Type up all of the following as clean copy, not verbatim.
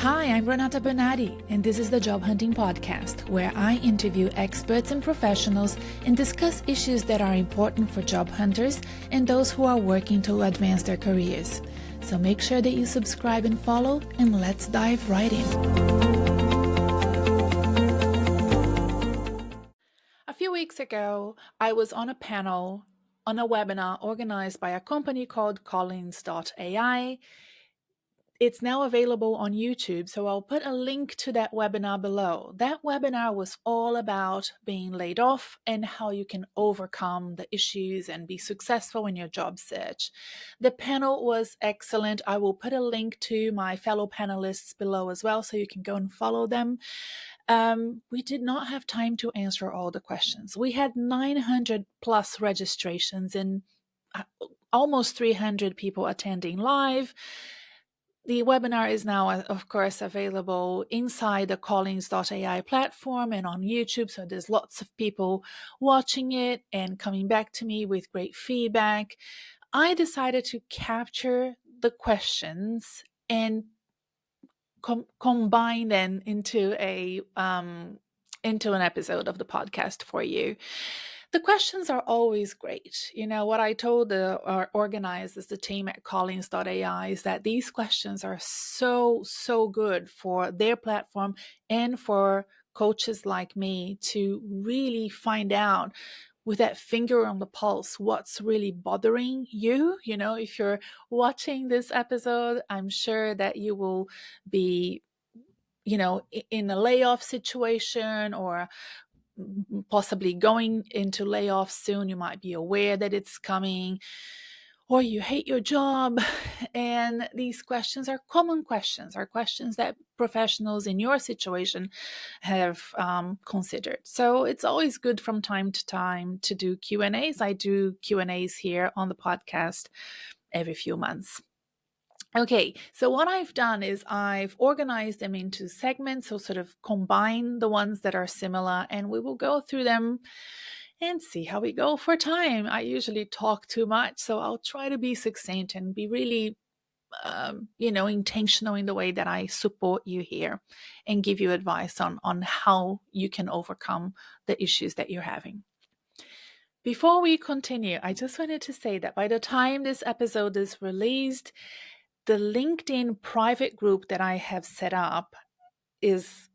Hi, I'm Renata Bernardi, and this is the Job Hunting Podcast, where I interview experts and professionals and discuss issues that are important for job hunters and those who are working to advance their careers. So make sure that you subscribe and follow, and let's dive right in. A few weeks ago, I was on a panel on a webinar organized by a company called Callings.ai. It's now available on YouTube, so I'll put a link to that webinar below. That webinar was all about being laid off and how you can overcome the issues and be successful in your job search. The panel was excellent. I will put a link to my fellow panelists below as well, so you can go and follow them. We did not have time to answer all the questions. We had 900 plus registrations and almost 300 people attending live. The webinar is now, of course, available inside the Callings.ai platform and on YouTube. So there's lots of people watching it and coming back to me with great feedback. I decided to capture the questions and combine them into an episode of the podcast for you. The questions are always great. You know, what I told our organizers, the team at Callings.ai, is that these questions are so good for their platform and for coaches like me to really find out with that finger on the pulse what's really bothering you. You know, if you're watching this episode, I'm sure that you will be, in a layoff situation or possibly going into layoffs soon. You might be aware that it's coming, or you hate your job. And these questions are common questions, are questions that professionals in your situation have considered. So it's always good from time to time to do Q&As. I do Q&As here on the podcast every few months. Okay, so what I've done is I've organized them into segments, so sort of combine the ones that are similar, and we will go through them and see how we go for time. I usually talk too much, so I'll try to be succinct and be really, intentional in the way that I support you here and give you advice on how you can overcome the issues that you're having. Before we continue, I just wanted to say that by the time this episode is released, the LinkedIn private group that I have set up is,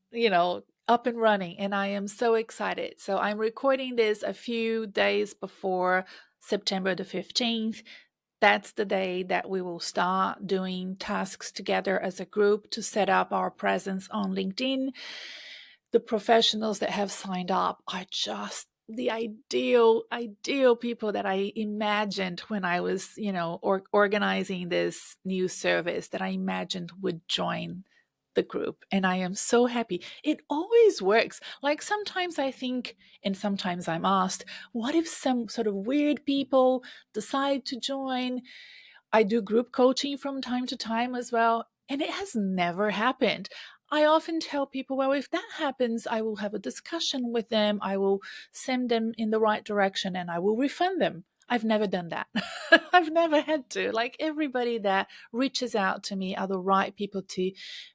up and running, and I am so excited. So I'm recording this a few days before September the 15th. That's the day that we will start doing tasks together as a group to set up our presence on LinkedIn. The professionals that have signed up are just the ideal people that I imagined when I was, organizing this new service that I imagined would join the group. And I am so happy. It always works. Like sometimes I think, and sometimes I'm asked, what if some sort of weird people decide to join? I do group coaching from time to time as well, and it has never happened. I often tell people, well, if that happens, I will have a discussion with them. I will send them in the right direction and I will refund them. I've never done that. I've never had to. Like everybody that reaches out to me are the right people to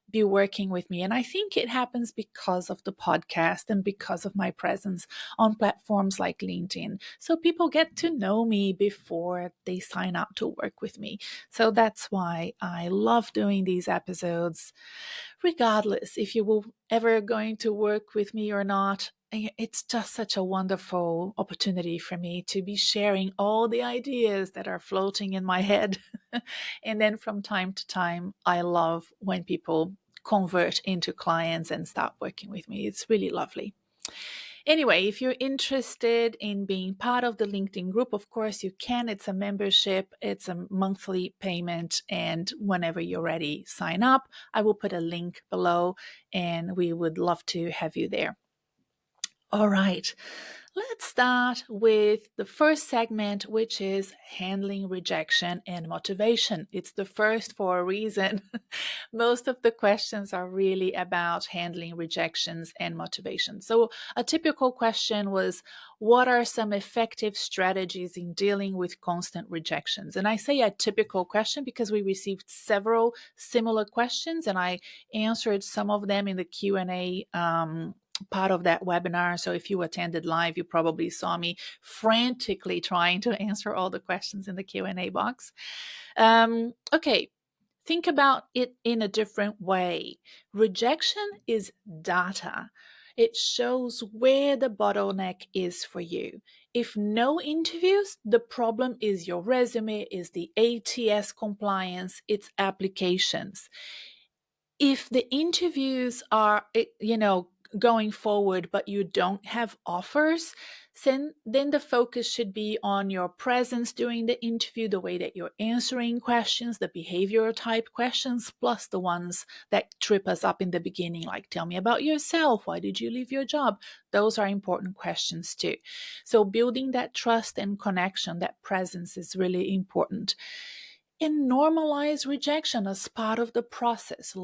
be working with me. And I think it happens because of the podcast and because of my presence on platforms like LinkedIn. So people get to know me before they sign up to work with me. So that's why I love doing these episodes, regardless if you will ever going to work with me or not. It's just such a wonderful opportunity for me to be sharing all the ideas that are floating in my head. And then from time to time, I love when people convert into clients and start working with me. It's really lovely. Anyway, if you're interested in being part of the LinkedIn group, of course you can. It's a membership, it's a monthly payment, and whenever you're ready, sign up. I will put a link below, and we would love to have you there. All right, let's start with the first segment, which is handling rejection and motivation. It's the first for a reason. Most of the questions are really about handling rejections and motivation. So, a typical question was, what are some effective strategies in dealing with constant rejections? And I say a typical question because we received several similar questions, and I answered some of them in the Q&A part of that webinar. So if you attended live, you probably saw me frantically trying to answer all the questions in the Q&A box. Okay, think about it in a different way. Rejection is data. It shows where the bottleneck is for you. If no interviews, the problem is your resume, is the ATS compliance, it's applications. If the interviews are, going forward, but you don't have offers, then the focus should be on your presence during the interview, the way that you're answering questions, the behavioral type questions, plus the ones that trip us up in the beginning, like tell me about yourself, why did you leave your job? Those are important questions too. So building that trust and connection, that presence is really important. And normalize rejection as part of the process.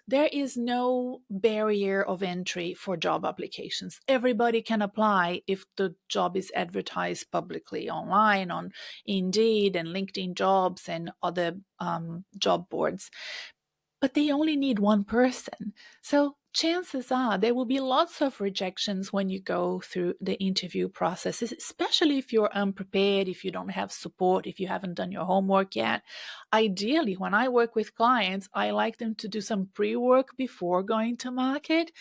There is no barrier of entry for job applications. Everybody can apply if the job is advertised publicly online on Indeed and LinkedIn Jobs and other job boards. But they only need one person. So chances are there will be lots of rejections when you go through the interview process, especially if you're unprepared, if you don't have support, if you haven't done your homework yet. Ideally, when I work with clients, I like them to do some pre-work before going to market.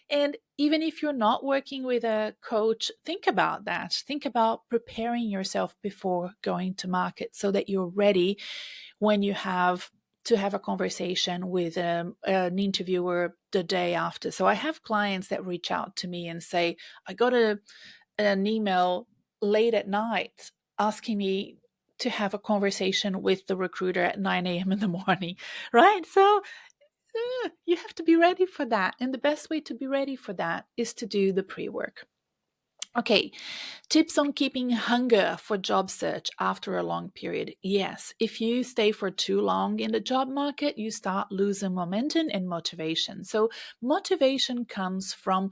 And even if you're not working with a coach, think about that. Think about preparing yourself before going to market so that you're ready when you have to have a conversation with an interviewer the day after. So I have clients that reach out to me and say, I got an email late at night asking me to have a conversation with the recruiter at 9 a.m. in the morning, right? So you have to be ready for that. And the best way to be ready for that is to do the pre-work. Okay, tips on keeping hunger for job search after a long period. Yes, if you stay for too long in the job market, you start losing momentum and motivation. So, motivation comes from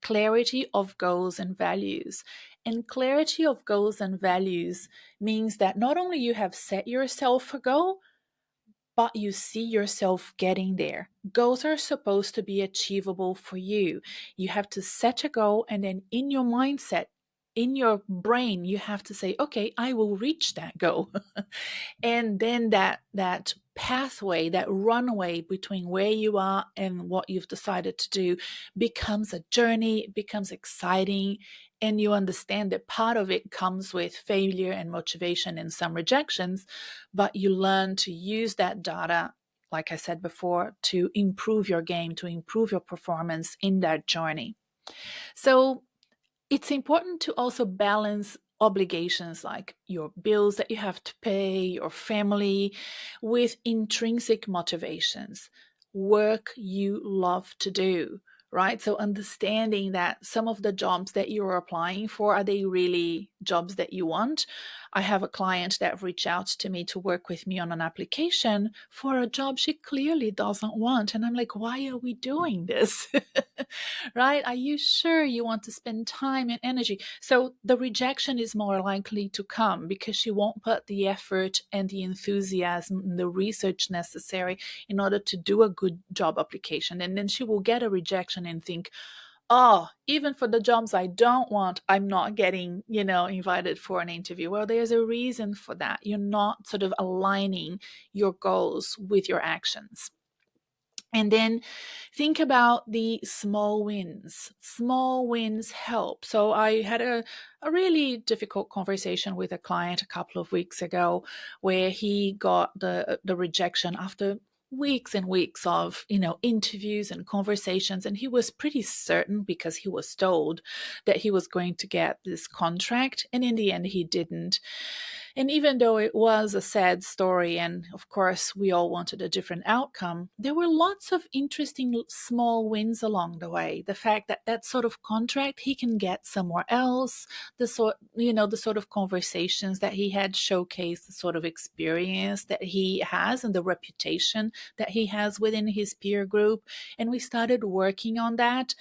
clarity of goals and values. And clarity of goals and values means that not only you have set yourself a goal, but you see yourself getting there. Goals are supposed to be achievable for you. You have to set a goal, and then in your mindset, in your brain, you have to say, okay, I will reach that goal. And then that pathway, that runway between where you are and what you've decided to do becomes a journey, it becomes exciting, and you understand that part of it comes with failure and motivation and some rejections, but you learn to use that data, like I said before, to improve your game, to improve your performance in that journey. So it's important to also balance obligations like your bills that you have to pay, your family, with intrinsic motivations, work you love to do, right? So understanding that some of the jobs that you're applying for, are they really jobs that you want? I have a client that reached out to me to work with me on an application for a job she clearly doesn't want. And I'm like, why are we doing this? Right? Are you sure you want to spend time and energy? So the rejection is more likely to come because she won't put the effort and the enthusiasm and the research necessary in order to do a good job application. And then she will get a rejection and think, oh, even for the jobs I don't want, I'm not getting, invited for an interview. Well, there's a reason for that. You're not sort of aligning your goals with your actions. And then think about the small wins. Small wins help. So I had a really difficult conversation with a client a couple of weeks ago where he got the rejection after weeks and weeks of interviews and conversations, and he was pretty certain because he was told that he was going to get this contract, and in the end he didn't. And even though it was a sad story, and of course we all wanted a different outcome, there were lots of interesting small wins along the way. The fact that that sort of contract he can get somewhere else, the sort of conversations that he had showcased, the sort of experience that he has and the reputation that he has within his peer group. And we started working on that.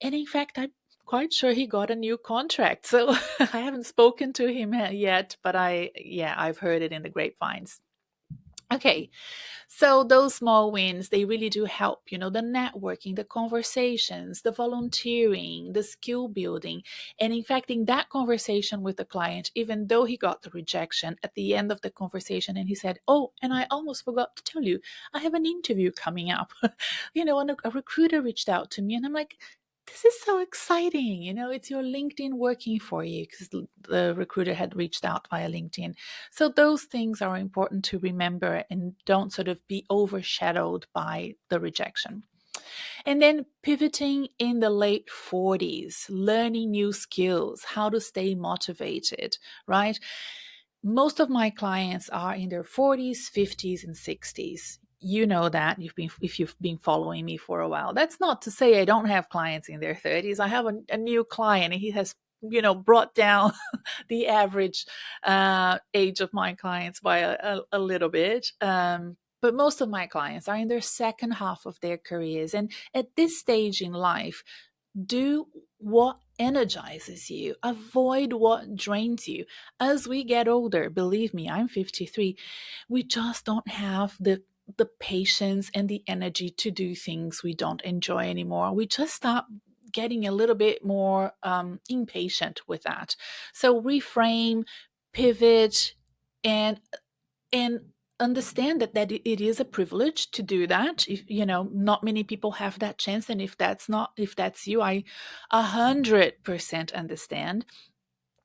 And in fact, I'm quite sure he got a new contract. So I haven't spoken to him yet, but I've heard it in the grapevines. Okay, so those small wins, they really do help, the networking, the conversations, the volunteering, the skill building. And in fact, in that conversation with the client, even though he got the rejection at the end of the conversation, and he said, "Oh, and I almost forgot to tell you, I have an interview coming up." And a recruiter reached out to me, and I'm like, this is so exciting. It's your LinkedIn working for you, because the recruiter had reached out via LinkedIn. So those things are important to remember and don't sort of be overshadowed by the rejection. And then pivoting in the late 40s, learning new skills, how to stay motivated, right? Most of my clients are in their 40s, 50s, and 60s. You know that if you've been following me for a while. That's not to say I don't have clients in their 30s. I have a new client, and he has brought down the average age of my clients by a little bit. But most of my clients are in their second half of their careers. And at this stage in life, do what energizes you, avoid what drains you. As we get older, believe me, I'm 53, we just don't have the patience and the energy to do things we don't enjoy anymore. We just start getting a little bit more impatient with that. So reframe, pivot, and and understand that it is a privilege to do that. If not many people have that chance, and if that's you, I 100% understand.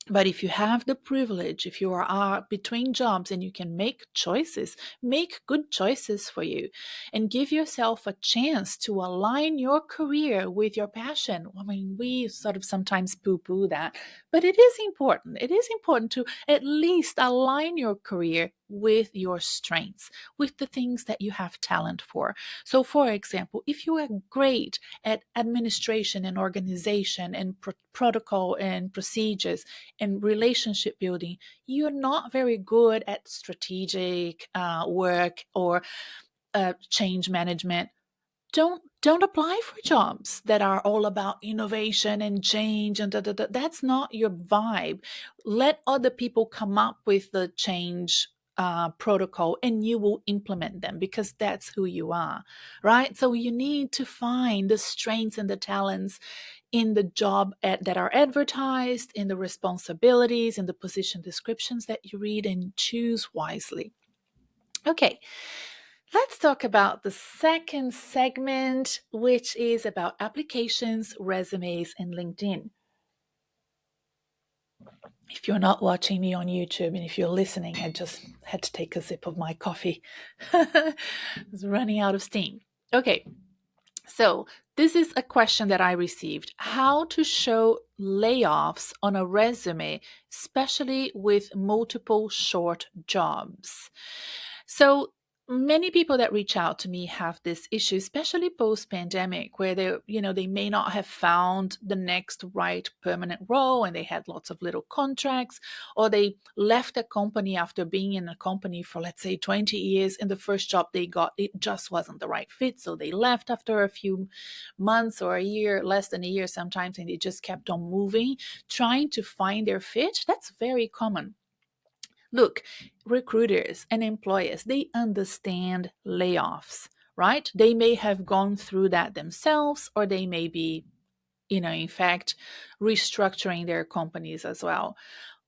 But if you have the privilege, if you are between jobs and you can make choices, make good choices for you and give yourself a chance to align your career with your passion. I mean, we sort of sometimes poo-poo that, but it is important. It is important to at least align your career with your strengths, with the things that you have talent for. So, for example, if you are great at administration and organization and protocol and procedures, and relationship building, you're not very good at strategic work or change management. Don't apply for jobs that are all about innovation and change and that's not your vibe. Let other people come up with the change protocol, and you will implement them because that's who you are, right? So you need to find the strengths and the talents in the job that are advertised, in the responsibilities, in the position descriptions that you read, and choose wisely. Okay, let's talk about the second segment, which is about applications, resumes, and LinkedIn. If you're not watching me on YouTube and if you're listening, I just had to take a sip of my coffee. I was running out of steam. Okay, so this is a question that I received: how to show layoffs on a resume, especially with multiple short jobs. So many people that reach out to me have this issue, especially post-pandemic, where they may not have found the next right permanent role, and they had lots of little contracts, or they left a company after being in a company for, let's say, 20 years, and the first job they got, it just wasn't the right fit, so they left after a few months or a year, less than a year sometimes, and they just kept on moving, trying to find their fit. That's very common. Look, recruiters and employers, they understand layoffs, right? They may have gone through that themselves, or they may be, in fact, restructuring their companies as well.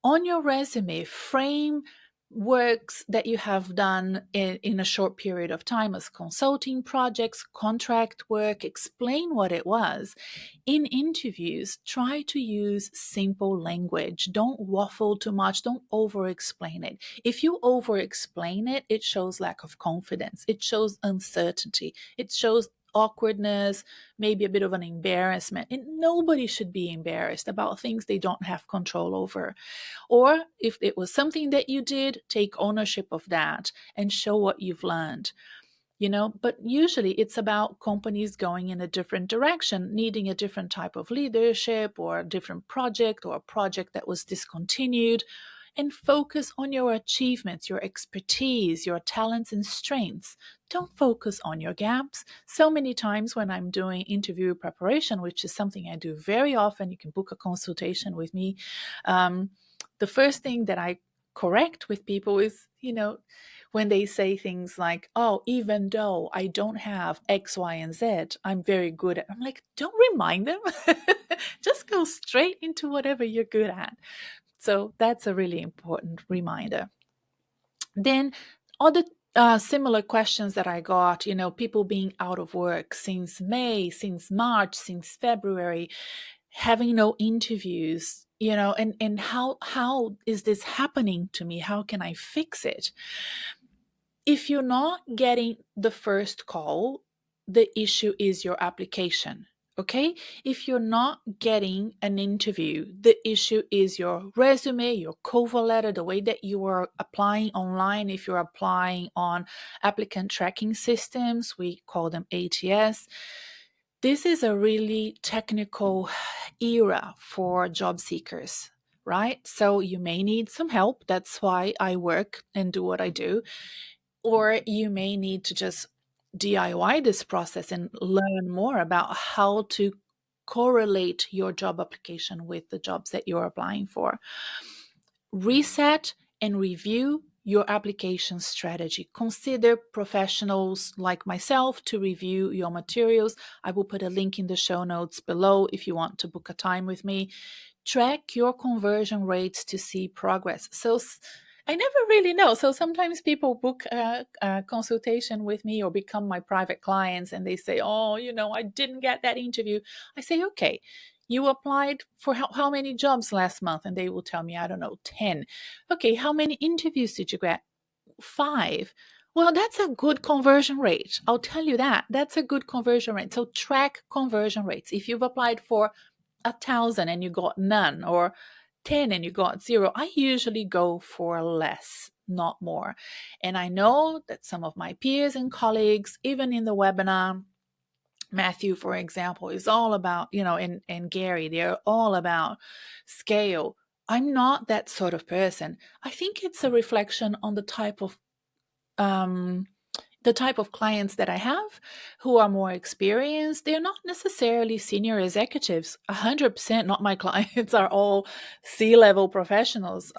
On your resume, frame works that you have done in a short period of time as consulting projects, contract work. Explain what it was. In interviews, try to use simple language. Don't waffle too much. Don't over-explain it. If you over-explain it, it shows lack of confidence. It shows uncertainty. It shows awkwardness, maybe a bit of an embarrassment. And nobody should be embarrassed about things they don't have control over. Or if it was something that you did, take ownership of that and show what you've learned. But usually it's about companies going in a different direction, needing a different type of leadership or a different project or a project that was discontinued. And focus on your achievements, your expertise, your talents and strengths. Don't focus on your gaps. So many times when I'm doing interview preparation, which is something I do very often, you can book a consultation with me. The first thing that I correct with people is, when they say things like, oh, even though I don't have X, Y, and Z, I'm very good at. I'm like, don't remind them. Just go straight into whatever you're good at. So that's a really important reminder. Then other similar questions that I got, people being out of work since May, since March, since February, having no interviews, and how is this happening to me? How can I fix it? If you're not getting the first call, the issue is your application. Okay? If you're not getting an interview, the issue is your resume, your cover letter, the way that you are applying online. If you're applying on applicant tracking systems, we call them ATS. This is a really technical era for job seekers, right? So you may need some help. That's why I work and do what I do. Or you may need to just DIY this process and learn more about how to correlate your job application with the jobs that you're applying for. Reset and review your application strategy. Consider professionals like myself to review your materials. I will put a link in the show notes below if you want to book a time with me. Track your conversion rates to see progress. So I never really know. So sometimes people book a consultation with me or become my private clients and they say, oh, I didn't get that interview. I say, okay, you applied for how many jobs last month? And they will tell me, I don't know, 10. Okay, how many interviews did you get? 5. Well, that's a good conversion rate. I'll tell you that. That's a good conversion rate. So track conversion rates. If you've applied for 1,000 and you got none, or 10 and you got 0, I usually go for less, not more. And I know that some of my peers and colleagues, even in the webinar, Matthew, for example, is all about, and Gary, they're all about scale. I'm not that sort of person. I think it's a reflection on the type of clients that I have who are more experienced. They're not necessarily senior executives. 100% not my clients are all C-level professionals.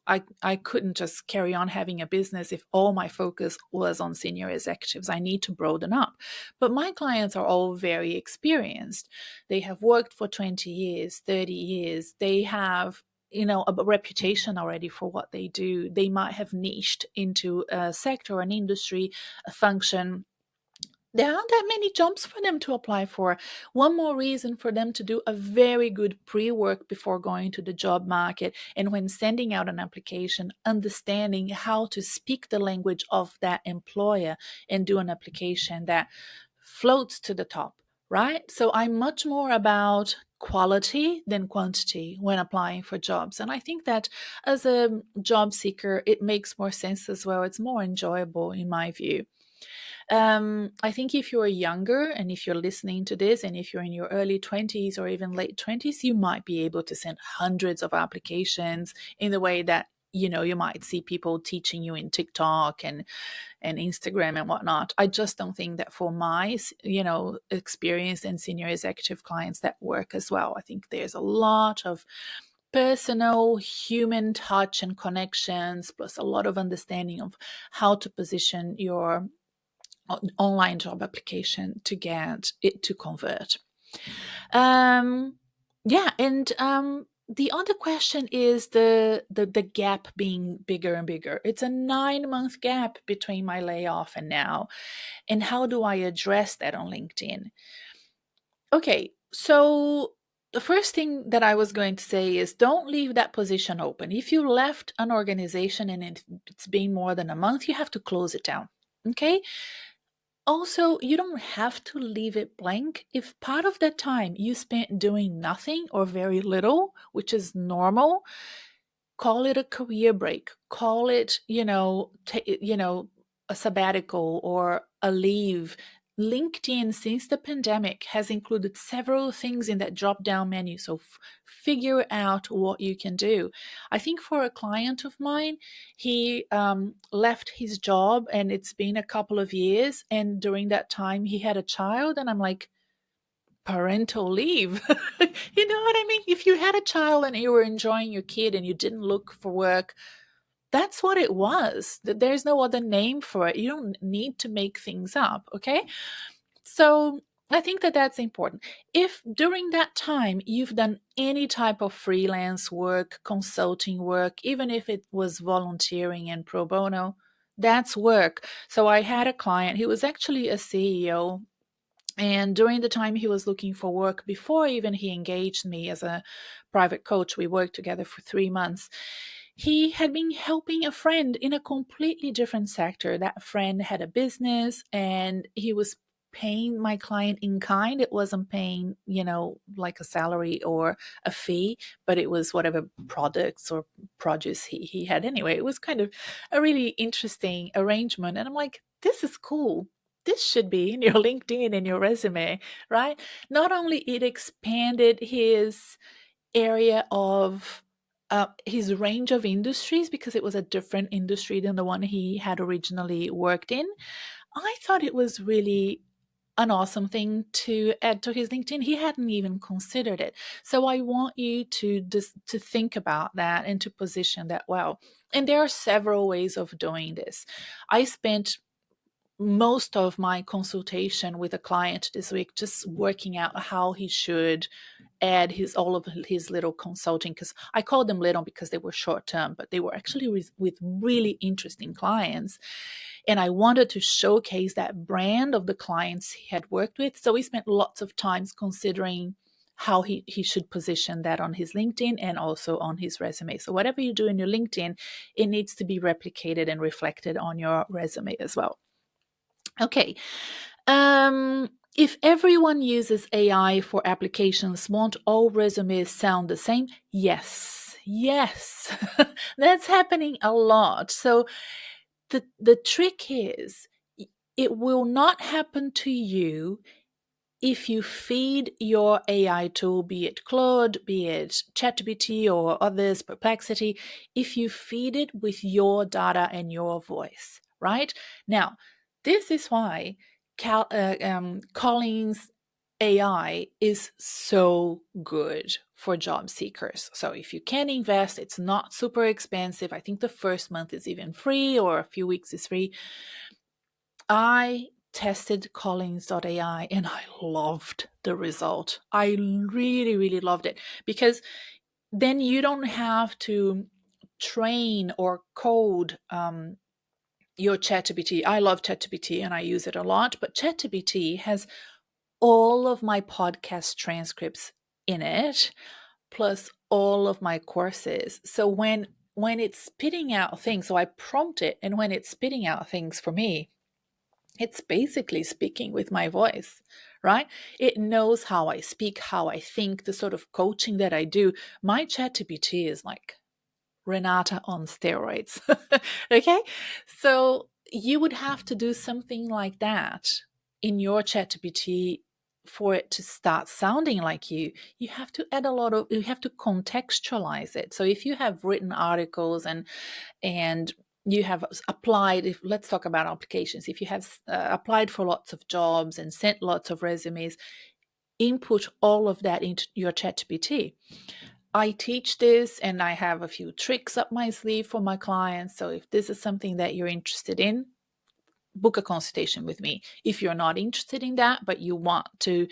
I couldn't just carry on having a business if all my focus was on senior executives. I need to broaden up. But my clients are all very experienced. They have worked for 20 years, 30 years. They have a reputation already for what they do. They might have niched into a sector, an industry, a function. There aren't that many jobs for them to apply for. One more reason for them to do a very good pre-work before going to the job market, and when sending out an application, understanding how to speak the language of that employer and do an application that floats to the top, right? So I'm much more about quality than quantity when applying for jobs. And I think that as a job seeker, it makes more sense as well. It's more enjoyable in my view. I think if you're younger and if you're listening to this and if you're in your early 20s or even late 20s, you might be able to send hundreds of applications in the way that you might see people teaching you in TikTok and Instagram and whatnot. I just don't think that for my experienced and senior executive clients that work as well. I think there's a lot of personal human touch and connections, plus a lot of understanding of how to position your online job application to get it to convert. Yeah, and the other question is the gap being bigger and bigger. It's a 9-month gap between my layoff and now. And how do I address that on LinkedIn? Okay, so the first thing that I was going to say is don't leave that position open. If you left an organization and it's been more than a month, you have to close it down. Okay? Also, you don't have to leave it blank. If part of that time you spent doing nothing or very little, which is normal, call it a career break, call it, a sabbatical or a leave. LinkedIn, since the pandemic, has included several things in that drop down menu. So figure out what you can do. I think for a client of mine, he left his job and it's been a couple of years. And during that time, he had a child. And I'm like, parental leave. You know what I mean? If you had a child and you were enjoying your kid and you didn't look for work, that's what it was. There's no other name for it. You don't need to make things up, okay? So I think that that's important. If during that time you've done any type of freelance work, consulting work, even if it was volunteering and pro bono, that's work. So I had a client, he was actually a CEO, and during the time he was looking for work, before even he engaged me as a private coach, we worked together for 3 months. He had been helping a friend in a completely different sector. That friend had a business and he was paying my client in kind. It wasn't paying, like a salary or a fee, but it was whatever products or produce he had anyway. It was kind of a really interesting arrangement. And I'm like, this is cool. This should be in your LinkedIn and your resume, right? Not only it expanded his area of his range of industries because it was a different industry than the one he had originally worked in. I thought it was really an awesome thing to add to his LinkedIn. He hadn't even considered it. So I want you to think about that and to position that well. And there are several ways of doing this. I spent most of my consultation with a client this week just working out how he should add all of his little consulting, because I called them little because they were short term, but they were actually with really interesting clients. And I wanted to showcase that brand of the clients he had worked with. So we spent lots of times considering how he should position that on his LinkedIn and also on his resume. So whatever you do in your LinkedIn, it needs to be replicated and reflected on your resume as well. Okay. If everyone uses AI for applications, won't all resumes sound the same? Yes. Yes. That's happening a lot. So the trick is it will not happen to you if you feed your AI tool, be it Claude, be it ChatGPT or others, Perplexity, if you feed it with your data and your voice, right? Now, this is why Callings AI is so good for job seekers. So if you can invest, it's not super expensive. I think the first month is even free or a few weeks is free. I tested Callings.ai and I loved the result. I really, really loved it because then you don't have to train or code your ChatGPT. I love ChatGPT and I use it a lot, but ChatGPT has all of my podcast transcripts in it, plus all of my courses. So when it's spitting out things, so I prompt it, and when it's spitting out things for me, it's basically speaking with my voice, right? It knows how I speak, how I think, the sort of coaching that I do. My ChatGPT is like Renata on steroids. Okay? So you would have to do something like that in your ChatGPT for it to start sounding like you have to add you have to contextualize it. So if you have written articles and you have applied, let's talk about applications, if you have applied for lots of jobs and sent lots of resumes, input all of that into your ChatGPT. I teach this and I have a few tricks up my sleeve for my clients. So if this is something that you're interested in, book a consultation with me. If you're not interested in that, but you want to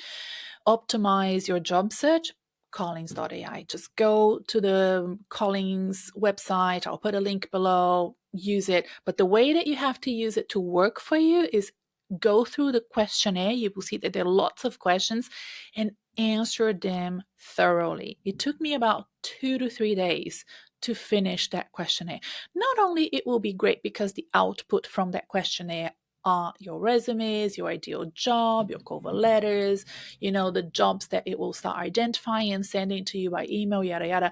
optimize your job search, Callings.ai. Just go to the Callings website. I'll put a link below, use it. But the way that you have to use it to work for you is go through the questionnaire. You will see that there are lots of questions and answer them thoroughly. It took me about 2 to 3 days to finish that questionnaire. Not only it will be great because the output from that questionnaire are your resumes, your ideal job, your cover letters, the jobs that it will start identifying and sending to you by email, yada, yada.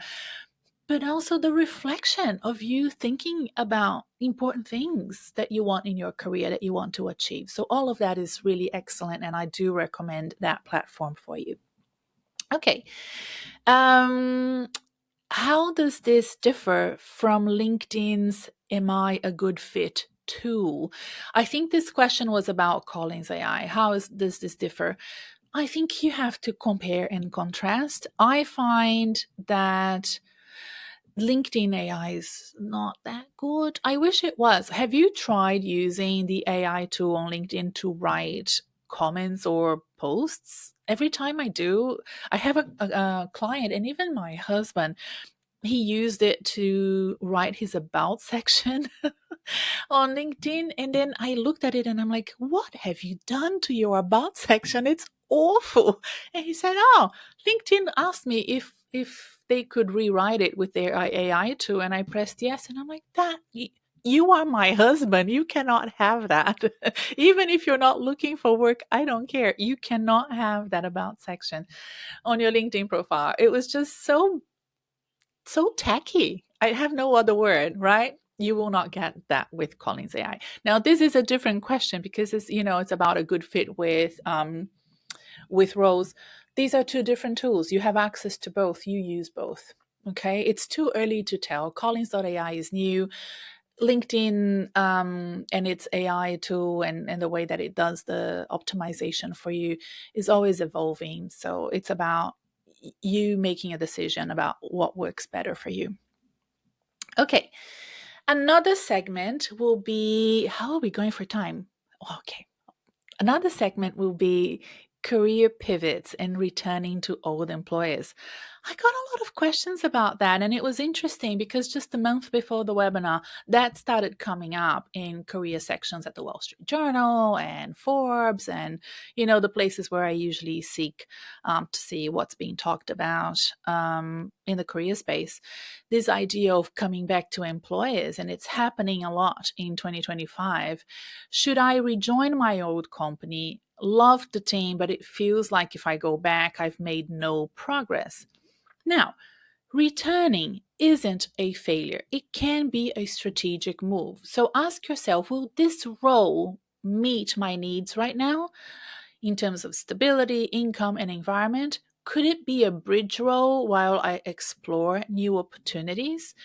But also the reflection of you thinking about important things that you want in your career, that you want to achieve. So all of that is really excellent, and I do recommend that platform for you. Okay. How does this differ from LinkedIn's Am I a Good Fit tool? I think this question was about Callings.ai. Does this differ? I think you have to compare and contrast. I find that LinkedIn AI is not that good. I wish it was. Have you tried using the AI tool on LinkedIn to write comments or posts? Every time I do, I have a client, and even my husband, he used it to write his about section on LinkedIn. And then I looked at it and I'm like, what have you done to your about section? It's awful. And he said, oh, LinkedIn asked me if they could rewrite it with their AI tool. And I pressed yes. And I'm like, you are my husband. You cannot have that. Even if you're not looking for work, I don't care. You cannot have that about section on your LinkedIn profile. It was just so tacky. I have no other word, right? You will not get that with Collins AI. Now, this is a different question because it's about a good fit with roles. These are two different tools. You have access to both. You use both. Okay, it's too early to tell. Callings.ai is new. LinkedIn and its AI tool and the way that it does the optimization for you is always evolving. So it's about you making a decision about what works better for you. Okay, another segment will be, how are we going for time? Okay, another segment will be career pivots and returning to old employers. I got a lot of questions about that, and it was interesting because just a month before the webinar, that started coming up in career sections at the Wall Street Journal and Forbes and, the places where I usually seek to see what's being talked about in the career space. This idea of coming back to employers, and it's happening a lot in 2025. Should I rejoin my old company? Love the team, but it feels like if I go back, I've made no progress. Now, returning isn't a failure. It can be a strategic move. So ask yourself, will this role meet my needs right now in terms of stability, income, and environment? Could it be a bridge role while I explore new opportunities?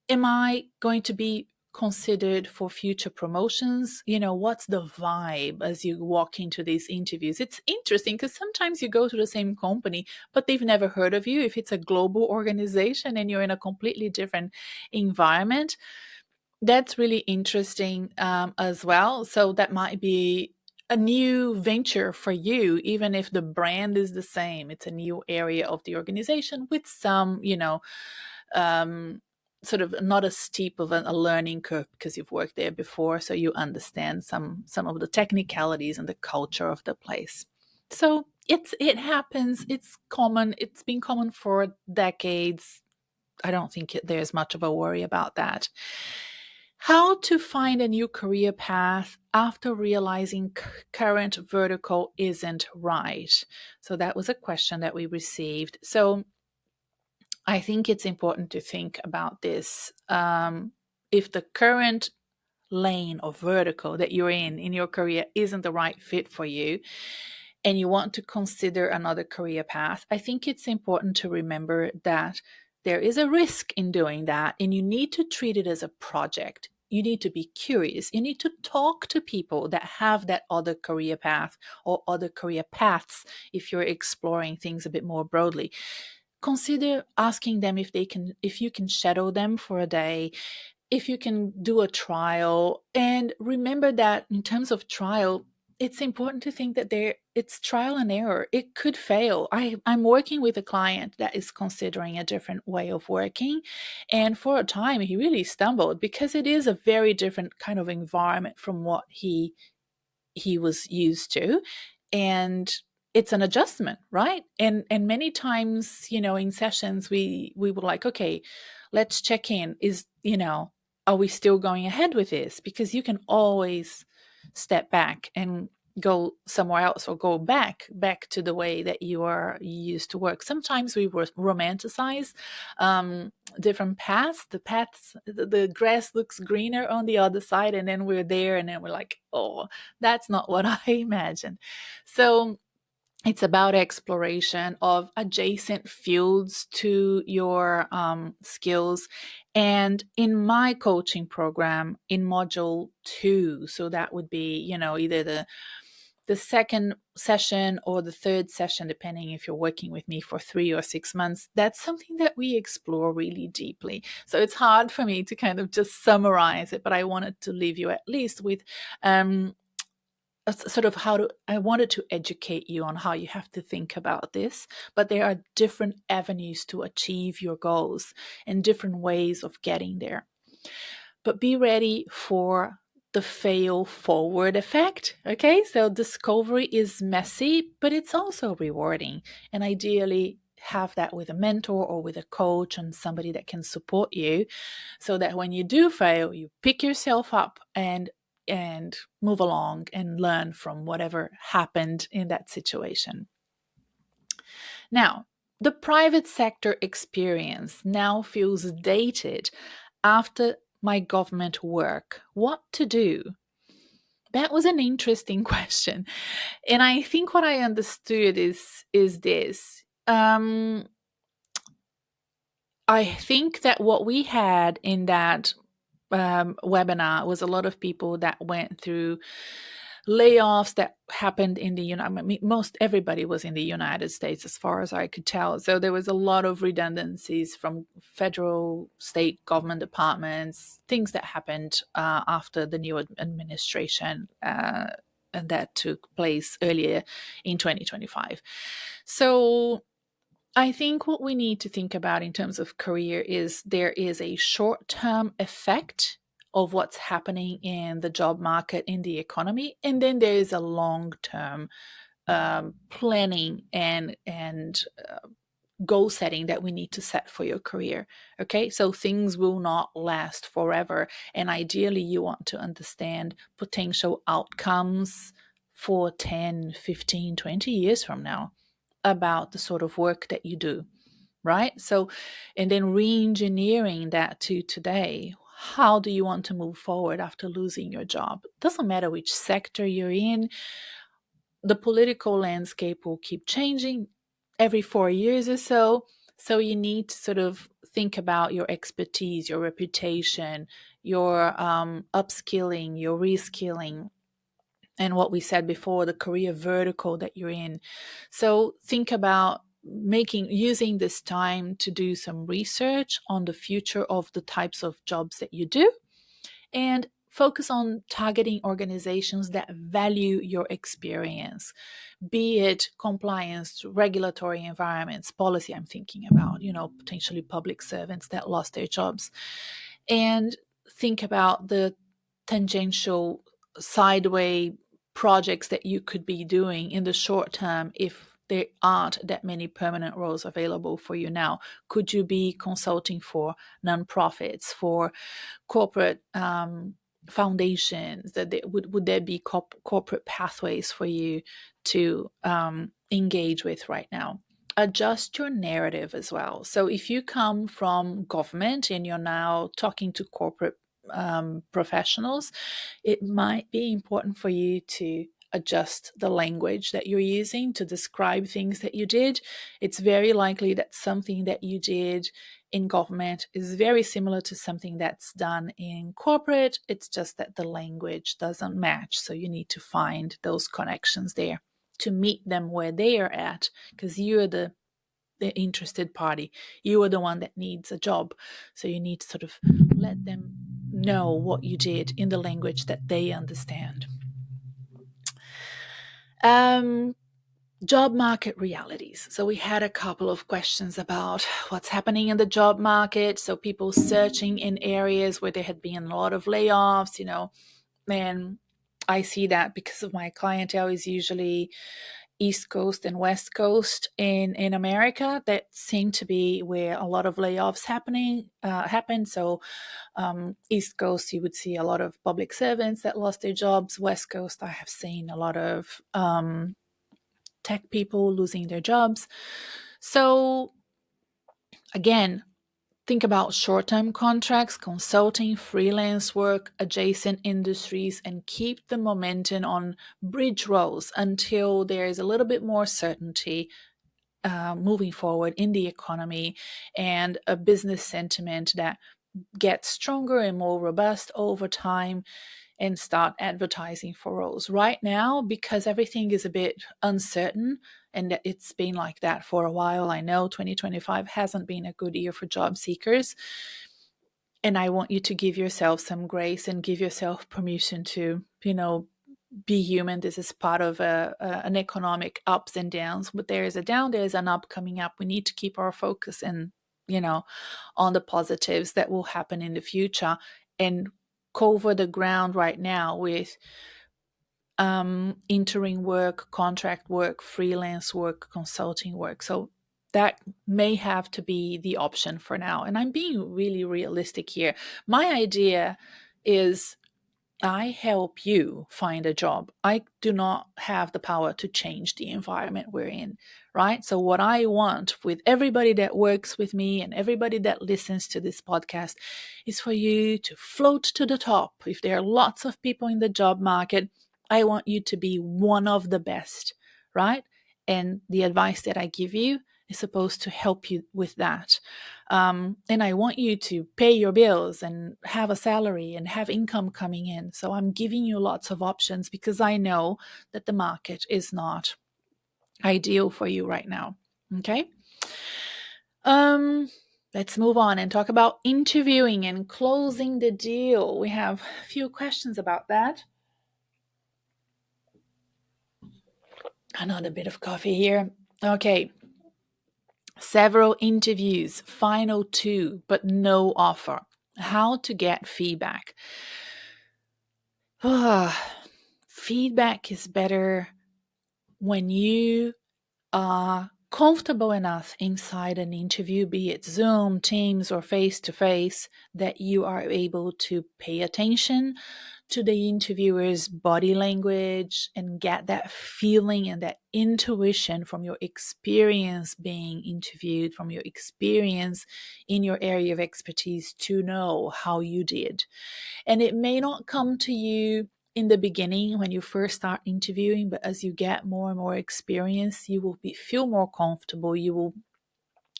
Am I going to be considered for future promotions? What's the vibe as you walk into these interviews? It's interesting because sometimes you go to the same company, but they've never heard of you. If it's a global organization and you're in a completely different environment, that's really interesting as well. So that might be a new venture for you, even if the brand is the same. It's a new area of the organization with some, um, sort of not as steep of a learning curve because you've worked there before, so you understand some of the technicalities and the culture of the place. So it happens. It's common. It's been common for decades. I don't think there's much of a worry about that. How to find a new career path after realizing current vertical isn't right. So that was a question that we received. So I think it's important to think about this. If the current lane or vertical that you're in your career isn't the right fit for you, and you want to consider another career path, I think it's important to remember that there is a risk in doing that, and you need to treat it as a project. You need to be curious. You need to talk to people that have that other career path or other career paths if you're exploring things a bit more broadly. Consider asking them if you can shadow them for a day, if you can do a trial. And remember that in terms of trial, it's important to think that it's trial and error. It could fail. I'm working with a client that is considering a different way of working. And for a time, he really stumbled because it is a very different kind of environment from what he was used to. And it's an adjustment, right? And many times, in sessions, we were like, okay, let's check in. Are we still going ahead with this? Because you can always step back and go somewhere else, or go back to the way that you used to work. Sometimes we romanticize different paths. The grass looks greener on the other side, and then we're there, and then we're like, oh, that's not what I imagined. So it's about exploration of adjacent fields to your skills. And in my coaching program, in module 2, so that would be, either the second session or the third session, depending if you're working with me for 3 or 6 months, that's something that we explore really deeply. So it's hard for me to kind of just summarize it, but I wanted to leave you at least with sort of I wanted to educate you on how you have to think about this. But there are different avenues to achieve your goals and different ways of getting there. But be ready for the fail forward effect. Okay, so discovery is messy, but it's also rewarding. And ideally, have that with a mentor or with a coach and somebody that can support you, so that when you do fail, you pick yourself up and move along and learn from whatever happened in that situation. Now, the private sector experience now feels dated after my government work. What to do? That was an interesting question. And I think what I understood is this. I think that what we had in that webinar was a lot of people that went through layoffs that happened in the United. I mean, most everybody was in the United States, as far as I could tell. So there was a lot of redundancies from federal, state government departments, things that happened after the new administration. And that took place earlier in 2025. So I think what we need to think about in terms of career is there is a short-term effect of what's happening in the job market, in the economy, and then there is a long-term planning and goal setting that we need to set for your career. Okay, so things will not last forever, and ideally you want to understand potential outcomes for 10, 15, 20 years from now about the sort of work that you do, right? So, and then re-engineering that to today. How do you want to move forward after losing your job? Doesn't matter which sector you're in, the political landscape will keep changing every 4 years or so. So you need to sort of think about your expertise, your reputation, your upskilling, your reskilling, and what we said before, the career vertical that you're in. So think about using this time to do some research on the future of the types of jobs that you do, and focus on targeting organizations that value your experience, be it compliance, regulatory environments, policy. I'm thinking about, potentially public servants that lost their jobs. And think about the tangential sideway projects that you could be doing in the short term if there aren't that many permanent roles available for you now. Could you be consulting for nonprofits, for corporate foundations? Would there be corporate pathways for you to engage with right now? Adjust your narrative as well. So if you come from government and you're now talking to corporate professionals, it might be important for you to adjust the language that you're using to describe things that you did. It's very likely that something that you did in government is very similar to something that's done in corporate. It's just that the language doesn't match. So you need to find those connections there to meet them where they are at, because you're the interested party. You are the one that needs a job. So you need to sort of let them know what you did in the language that they understand. Job market realities. So we had a couple of questions about what's happening in the job market. So people searching in areas where there had been a lot of layoffs, and I see that because of my clientele is usually East Coast and West Coast in America. That seem to be where a lot of layoffs happen. So East Coast, you would see a lot of public servants that lost their jobs. West Coast, I have seen a lot of tech people losing their jobs. So again, think about short-term contracts, consulting, freelance work, adjacent industries, and keep the momentum on bridge roles until there is a little bit more certainty moving forward in the economy and a business sentiment that gets stronger and more robust over time, and start advertising for roles. Right now, because everything is a bit uncertain and it's been like that for a while, I know 2025 hasn't been a good year for job seekers. And I want you to give yourself some grace and give yourself permission to, be human. This is part of an economic ups and downs. But there is a down, there is an up coming up. We need to keep our focus and, on the positives that will happen in the future, and cover the ground right now with interim work, contract work, freelance work, consulting work. So that may have to be the option for now. And I'm being really realistic here. My idea is I help you find a job. I do not have the power to change the environment we're in, right? So, what I want with everybody that works with me and everybody that listens to this podcast is for you to float to the top. If there are lots of people in the job market, I want you to be one of the best, right? And the advice that I give you is supposed to help you with that. And I want you to pay your bills and have a salary and have income coming in. So I'm giving you lots of options because I know that the market is not ideal for you right now. Okay. Let's move on and talk about interviewing and closing the deal. We have a few questions about that. Another bit of coffee here. Okay. Several interviews, final 2, but no offer. How to get feedback. Feedback is better when you are comfortable enough inside an interview, be it Zoom, Teams, or face to face, that you are able to pay attention to the interviewer's body language and get that feeling and that intuition from your experience being interviewed, from your experience in your area of expertise, to know how you did. And it may not come to you in the beginning when you first start interviewing, but as you get more and more experience, you will feel more comfortable.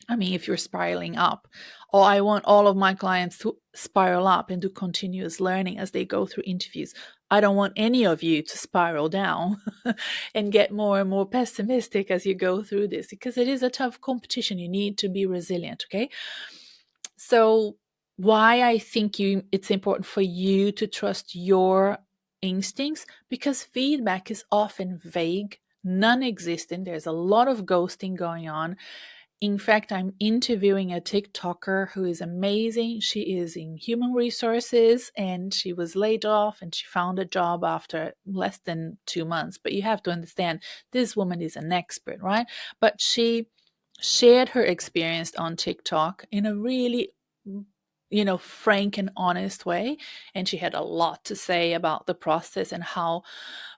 If you're spiraling up, or I want all of my clients to spiral up and do continuous learning as they go through interviews. I don't want any of you to spiral down and get more and more pessimistic as you go through this, because it is a tough competition. You need to be resilient, okay? So why I think it's important for you to trust your instincts, because feedback is often vague, non-existent. There's a lot of ghosting going on. In fact, I'm interviewing a TikToker who is amazing. She is in human resources and she was laid off and she found a job after less than 2 months. But you have to understand, this woman is an expert, right? But she shared her experience on TikTok in a really frank and honest way. And she had a lot to say about the process and how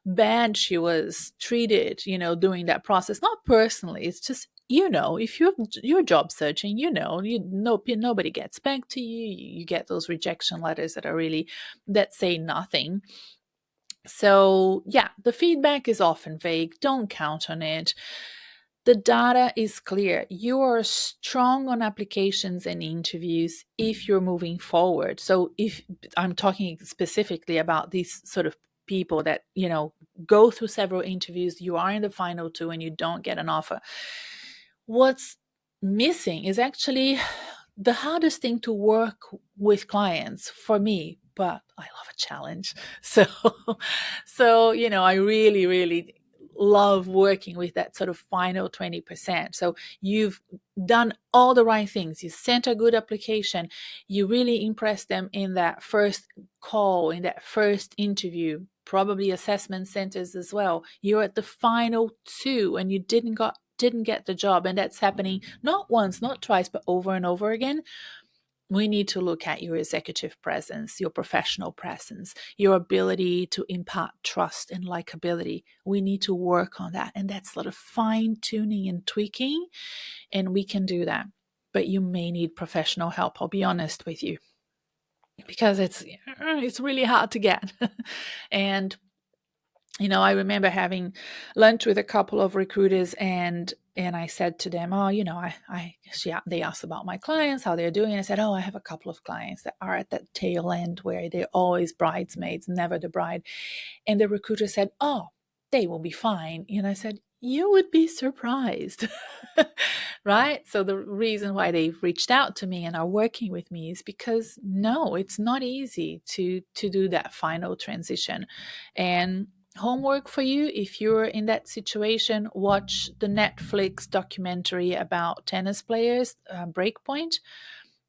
bad she was treated, during that process. Not personally, it's just, if you're job searching, nobody gets back to you. You get those rejection letters that say nothing. So yeah, the feedback is often vague. Don't count on it. The data is clear. You are strong on applications and interviews if you're moving forward. So if I'm talking specifically about these sort of people that, go through several interviews, you are in the final 2 and you don't get an offer. What's missing is actually the hardest thing to work with clients for me, but I love a challenge. So, I really, really love working with that sort of final 20%. So you've done all the right things. You sent a good application. You really impressed them in that first call, in that first interview. probably assessment centers as well. You're at the final two and you didn't get the job, and that's happening not once, not twice, but over and over again. We need to look at your executive presence, your professional presence, your ability to impart trust and likability. We need to work on that. And that's a lot of fine tuning and tweaking. And we can do that. But you may need professional help. I'll be honest with you, because it's really hard to get. And I remember having lunch with a couple of recruiters, and I said to them, oh, they asked about my clients, how they're doing. And I said, oh, I have a couple of clients that are at that tail end where they're always bridesmaids, never the bride. And the recruiter said, oh, they will be fine. And I said, you would be surprised, right? So the reason why they've reached out to me and are working with me is because, no, it's not easy to do that final transition. And homework for you, if you're in that situation, watch the Netflix documentary about tennis players, Breakpoint,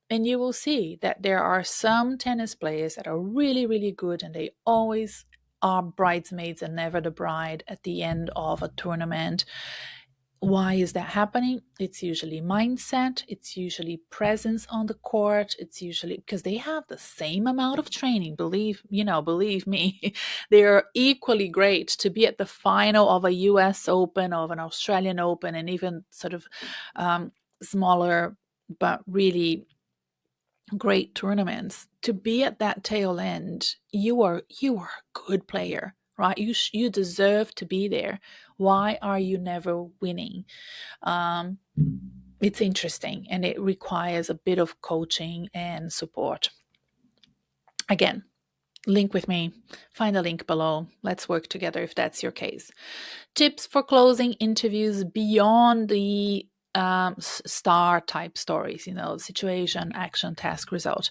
and you will see that there are some tennis players that are really, really good, and they always are bridesmaids and never the bride at the end of a tournament. Why is that happening? It's usually mindset, it's usually presence on the court, it's usually because they have the same amount of training. Believe me, they are equally great to be at the final of a US Open, of an Australian Open, and even sort of smaller but really great tournaments. To be at that tail end, you are a good player, right? You deserve to be there. Why are you never winning? um, it's interesting, and it requires a bit of coaching and support. Again, link with me, find a link below. Let's work together if that's your case. Tips for closing interviews beyond the star type stories, situation, action, task, result.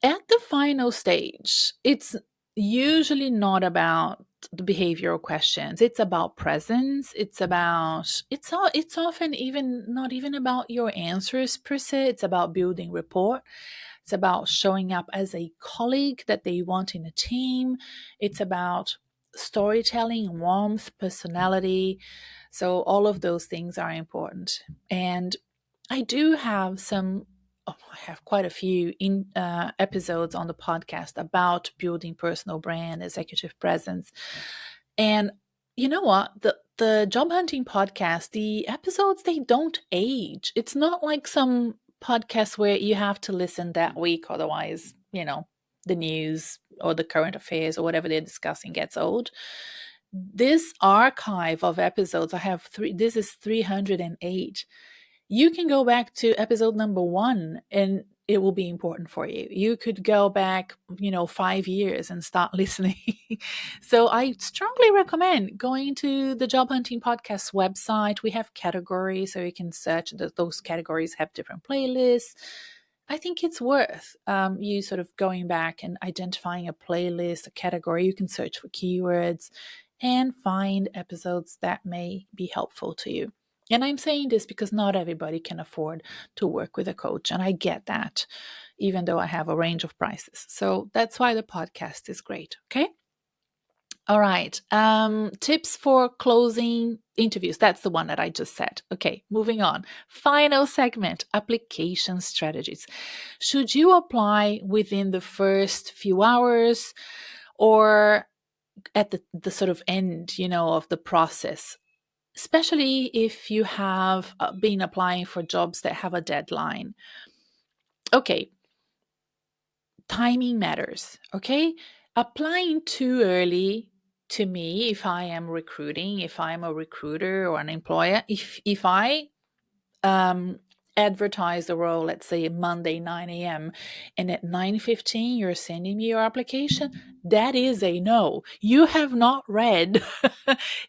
At the final stage, it's usually not about the behavioral questions. It's about presence. It's often even not even about your answers per se. It's about building rapport. It's about showing up as a colleague that they want in a team. It's about storytelling, warmth, personality. So all of those things are important. And I do have I have quite a few episodes on the podcast about building personal brand, executive presence. And you know what? The job hunting podcast, the episodes, they don't age. It's not like some podcasts where you have to listen that week, otherwise, the news or the current affairs or whatever they're discussing gets old. This archive of episodes, I have this is 308. You can go back to episode number 1 and it will be important for you. You could go back, 5 years and start listening. So I strongly recommend going to the Job Hunting Podcast website. We have categories, so you can search. Those categories have different playlists. I think it's worth you sort of going back and identifying a playlist, a category. You can search for keywords and find episodes that may be helpful to you. And I'm saying this because not everybody can afford to work with a coach. And I get that, even though I have a range of prices. So that's why the podcast is great. Okay. All right. Tips for closing interviews. That's the one that I just said. Okay. Moving on. Final segment, application strategies. Should you apply within the first few hours or at the sort of end, of the process? Especially if you have been applying for jobs that have a deadline. Okay, timing matters, okay? Applying too early, to me, if I am recruiting, if I'm a recruiter or an employer, if I advertise the role, let's say Monday 9 a.m. and at 9:15 you're sending me your application, that is a no. You have not read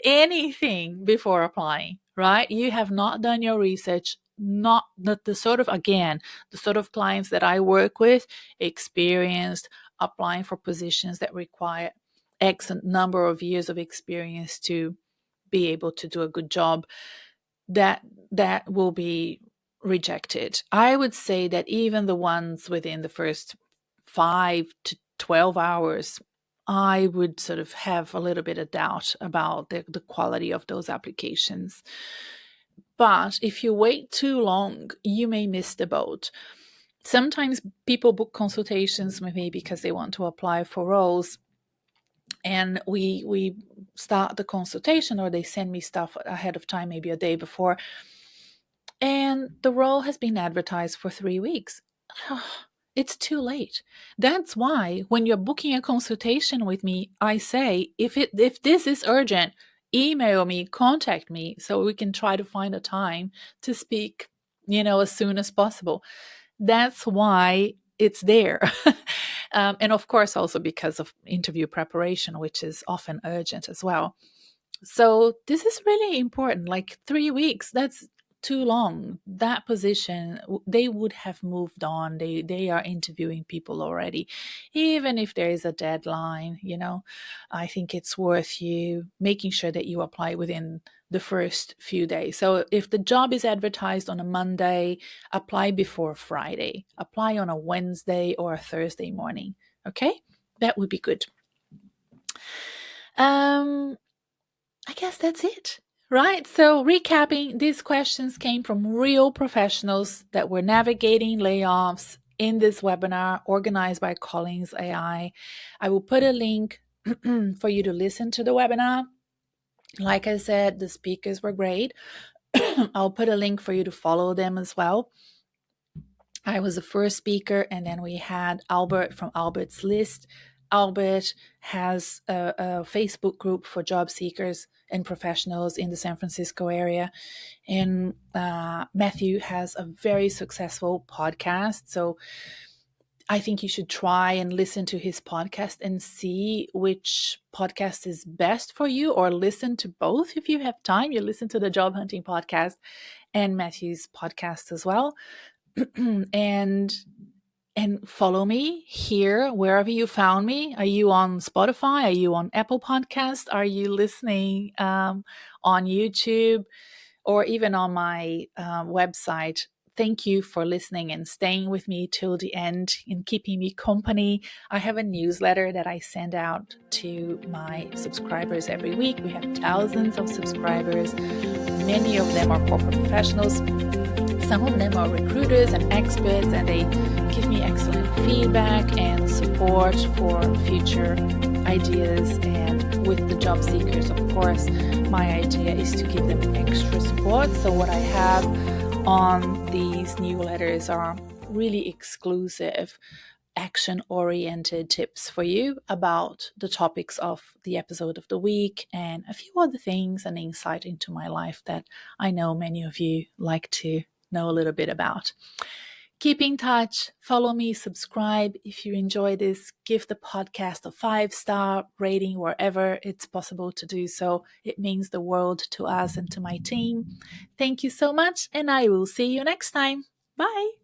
anything before applying, right? You have not done your research. Not the sort of, again, the sort of clients that I work with, experienced, applying for positions that require X number of years of experience to be able to do a good job, that will be rejected. I would say that even the ones within the first 5 to 12 hours, I would sort of have a little bit of doubt about the quality of those applications. But if you wait too long, you may miss the boat. Sometimes people book consultations maybe because they want to apply for roles, and we start the consultation, or they send me stuff ahead of time, maybe a day before, and the role has been advertised for 3 weeks. It's too late. That's why when you're booking a consultation with me, I say, if this is urgent, email me, contact me, so we can try to find a time to speak, as soon as possible. That's why it's there. And of course, also because of interview preparation, which is often urgent as well. So this is really important. Like 3 weeks, that's too long. That position, they would have moved on. They are interviewing people already, even if there is a deadline. I think it's worth you making sure that you apply within the first few days. So if the job is advertised on a Monday, apply before Friday. Apply on a Wednesday or a Thursday morning. Okay, that would be good. I guess that's it, right? So, recapping, these questions came from real professionals that were navigating layoffs in this webinar organized by Callings.ai. I will put a link for you to listen to the webinar. Like I said, the speakers were great. I'll put a link for you to follow them as well. I was the first speaker, and then we had Albert from Albert's List. Albert has a Facebook group for job seekers and professionals in the San Francisco area. And Matthew has a very successful podcast. So I think you should try and listen to his podcast and see which podcast is best for you, or listen to both if you have time. You listen to the job hunting podcast and Matthew's podcast as well. and follow me here wherever you found me. Are you on Spotify? Are you on Apple Podcast? Are you listening on YouTube, or even on my website? Thank you for listening and staying with me till the end and keeping me company. I have a newsletter that I send out to my subscribers every week. We have thousands of subscribers. Many of them are corporate professionals. Some of them are recruiters and experts, and they give me excellent feedback and support for future ideas. And with the job seekers, of course, my idea is to give them extra support. So what I have on these newsletters are really exclusive, action-oriented tips for you about the topics of the episode of the week, and a few other things and insight into my life that I know many of you like to know a little bit about. Keep in touch, follow me, subscribe. If you enjoy this, give the podcast a 5-star rating wherever it's possible to do so. It means the world to us and to my team. Thank you so much, and I will see you next time. Bye.